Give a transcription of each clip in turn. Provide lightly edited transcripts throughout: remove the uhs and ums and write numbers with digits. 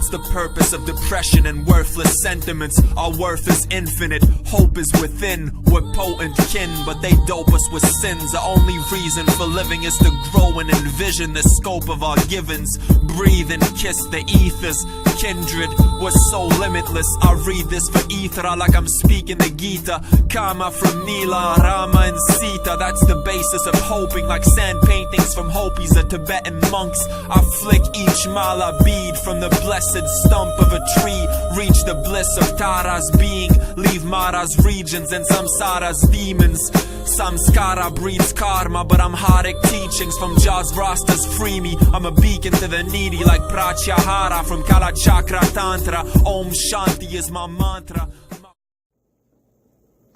What's the purpose of depression and worthless sentiments? Our worth is infinite, hope is within. We're potent kin, but they dope us with sins. The only reason for living is to grow and envision the scope of our givens. Breathe and kiss the ethers. Kindred, we're so limitless. I read this for Ithra like I'm speaking the Gita. Kama from Nila, Rama and Sita. That's the basis of hoping, like sand paintings from Hopis, the Tibetan monks. I flick each mala bead from the blessed stump of a tree. Reach the bliss of Tara's being. Leave Mara's regions and Samsara's demons. Samskara breeds karma, but I'm Harik teachings from Jaws Rastas free me. I'm a beacon to the needy like Pratyahara from Kalachakra Tantra. Om Shanti is my mantra.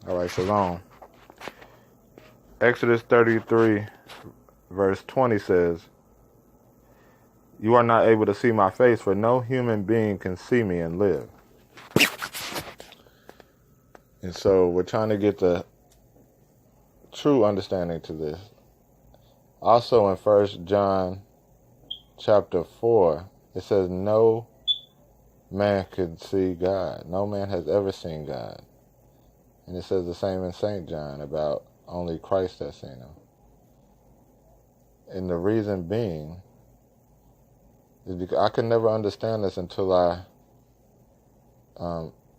Alright, shalom. Exodus 33 verse 20 says, "You are not able to see my face, for no human being can see me and live." And so we're trying to get the true understanding to this. Also in 1 John chapter 4, it says no man could see God. No man has ever seen God. And it says the same in St. John about only Christ has seen him. And the reason being is because I could never understand this until I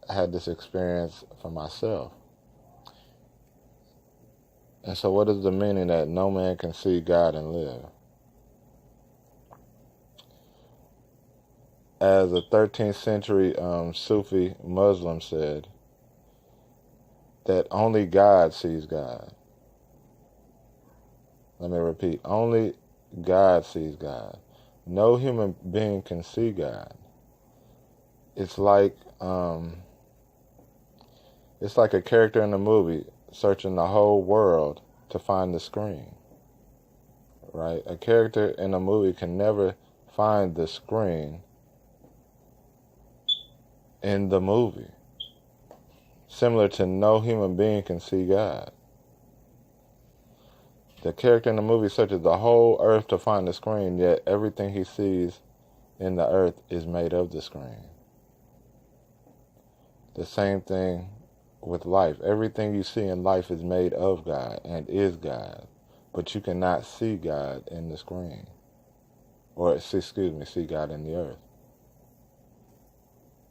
had this experience for myself. And so what is the meaning that no man can see God and live? As a 13th century Sufi Muslim said, that only God sees God. Let me repeat, only God sees God. No human being can see God. It's like a character in a movie searching the whole world to find the screen, right? A character in a movie can never find the screen in the movie. Similar to no human being can see God. The character in the movie searches the whole earth to find the screen, yet everything he sees in the earth is made of the screen. The same thing with life. Everything you see in life is made of God and is God, but you cannot see God in the screen. Or, see God in the earth.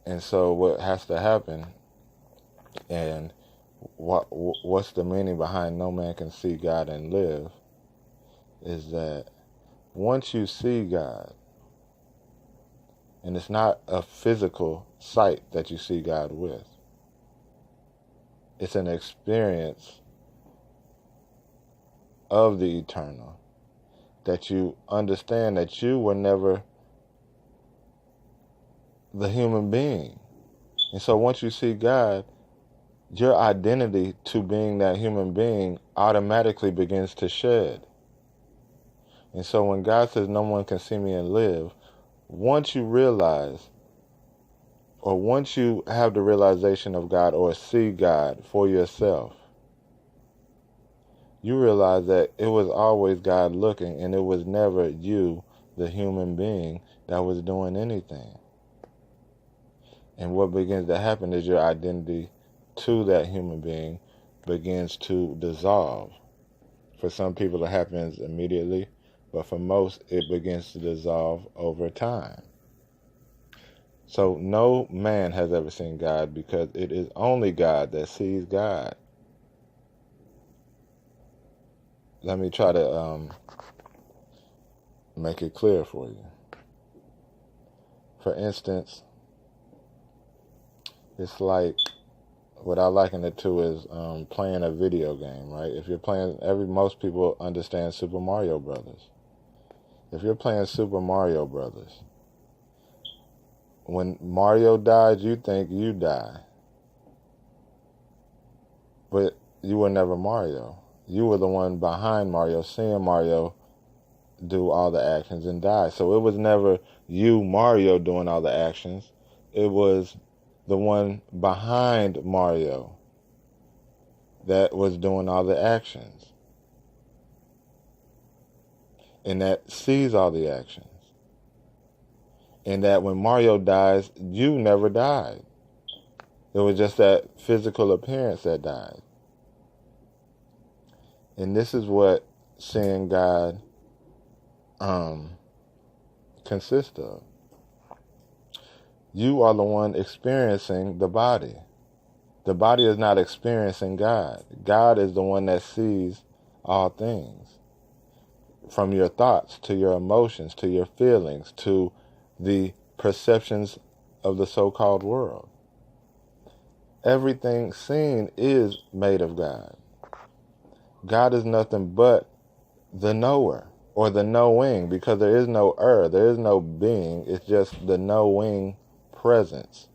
And so what has to happen, and what's the meaning behind no man can see God and live, is that once you see God, and it's not a physical sight that you see God with, it's an experience of the eternal, that you understand that you were never the human being. And so once you see God, your identity to being that human being automatically begins to shed. And so when God says no one can see me and live, once you realize, or once you have the realization of God or see God for yourself, you realize that it was always God looking, and it was never you, the human being, that was doing anything. And what begins to happen is your identity to that human being begins to dissolve. For some people it happens immediately, but for most it begins to dissolve over time. So no man has ever seen God, because it is only God that sees God. Let me try to make it clear for you. For instance, it's like, what I liken it to is playing a video game, right? If you're playing, most people understand Super Mario Brothers. If you're playing Super Mario Brothers, when Mario dies, you think you die. But you were never Mario. You were the one behind Mario, seeing Mario do all the actions and die. So it was never you, Mario, doing all the actions. It was the one behind Mario that was doing all the actions, and that sees all the actions. And that when Mario dies, you never died. It was just that physical appearance that died. And this is what seeing God consists of. You are the one experiencing the body. The body is not experiencing God. God is the one that sees all things. From your thoughts to your emotions to your feelings to the perceptions of the so-called world. Everything seen is made of God. God is nothing but the knower or the knowing, because there is no there is no being. It's just the knowing presence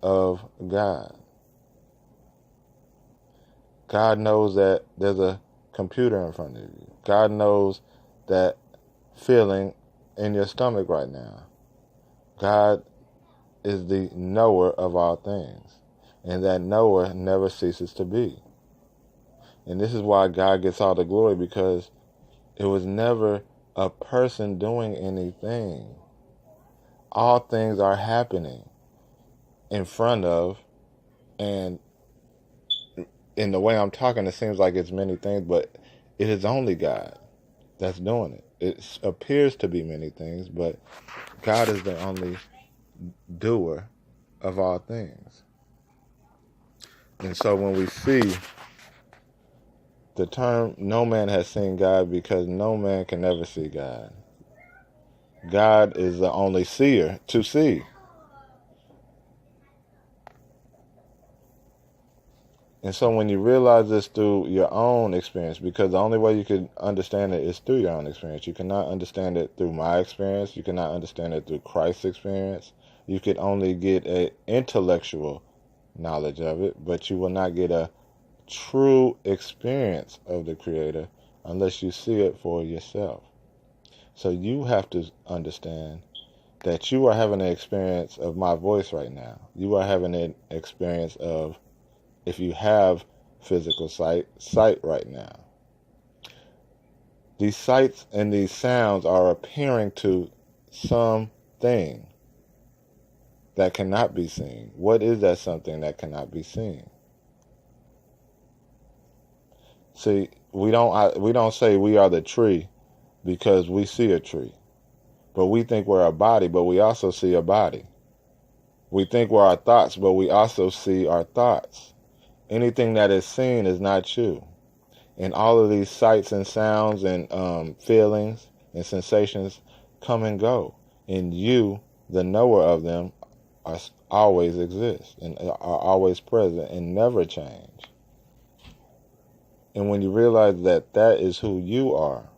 of God. God knows that there's a computer in front of you. God knows that feeling in your stomach right now. God is the knower of all things. And that knower never ceases to be. And this is why God gets all the glory, because it was never a person doing anything. All things are happening in front of, and in the way I'm talking, it seems like it's many things, but it is only God that's doing it. It appears to be many things, but God is the only doer of all things. And so when we see the term, no man has seen God, because no man can ever see God. God is the only seer to see. And so when you realize this through your own experience, because the only way you can understand it is through your own experience. You cannot understand it through my experience. You cannot understand it through Christ's experience. You could only get an intellectual knowledge of it, but you will not get a true experience of the Creator unless you see it for yourself. So you have to understand that you are having an experience of my voice right now. You are having an experience of, if you have physical sight right now. These sights and these sounds are appearing to something that cannot be seen. What is that something that cannot be seen? See, we don't say we are the tree because we see a tree. But we think we're a body, but we also see a body. We think we're our thoughts, but we also see our thoughts. Anything that is seen is not you. And all of these sights and sounds and feelings and sensations come and go. And you, the knower of them, always exist and are always present and never change. And when you realize that that is who you are,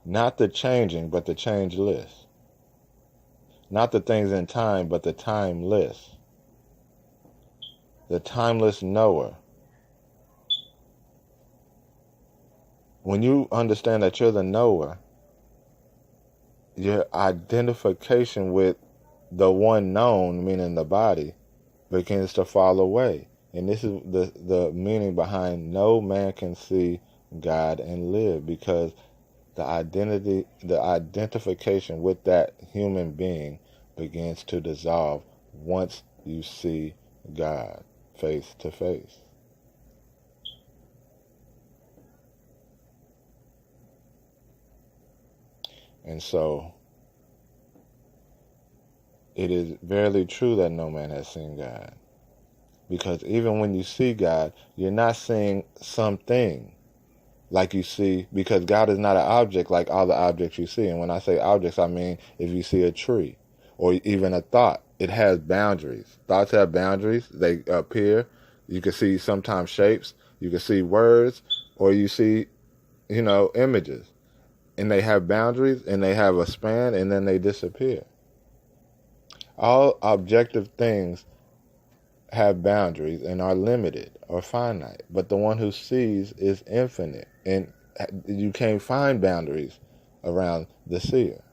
not the changing, but the changeless. Not the things in time, but the timeless. The timeless knower. When you understand that you're the knower, your identification with the one known, meaning the body, begins to fall away. And this is the meaning behind no man can see God and live, because the identification with that human being begins to dissolve once you see God face to face. And so it is verily true that no man has seen God. Because even when you see God, you're not seeing something like you see, because God is not an object like all the objects you see. And when I say objects, I mean if you see a tree or even a thought, it has boundaries. Thoughts have boundaries. They appear. You can see sometimes shapes. You can see words, or you see, images. And they have boundaries, and they have a span, and then they disappear. All objective things have boundaries and are limited or finite, but the one who sees is infinite, and you can't find boundaries around the seer.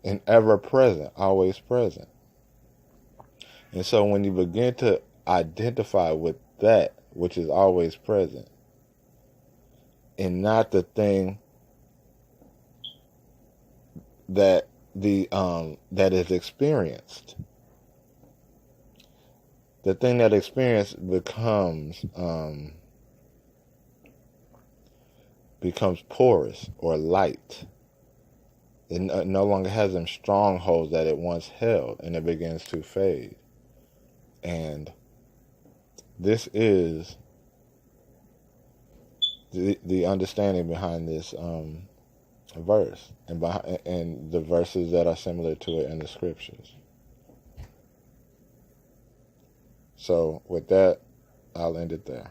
And ever present, always present. And so when you begin to identify with that which is always present, and not the thing that that is experienced, the thing that experienced becomes porous or light. It no longer has them strongholds that it once held, and it begins to fade. And this is the understanding behind this verse, and the verses that are similar to it in the scriptures. So with that, I'll end it there.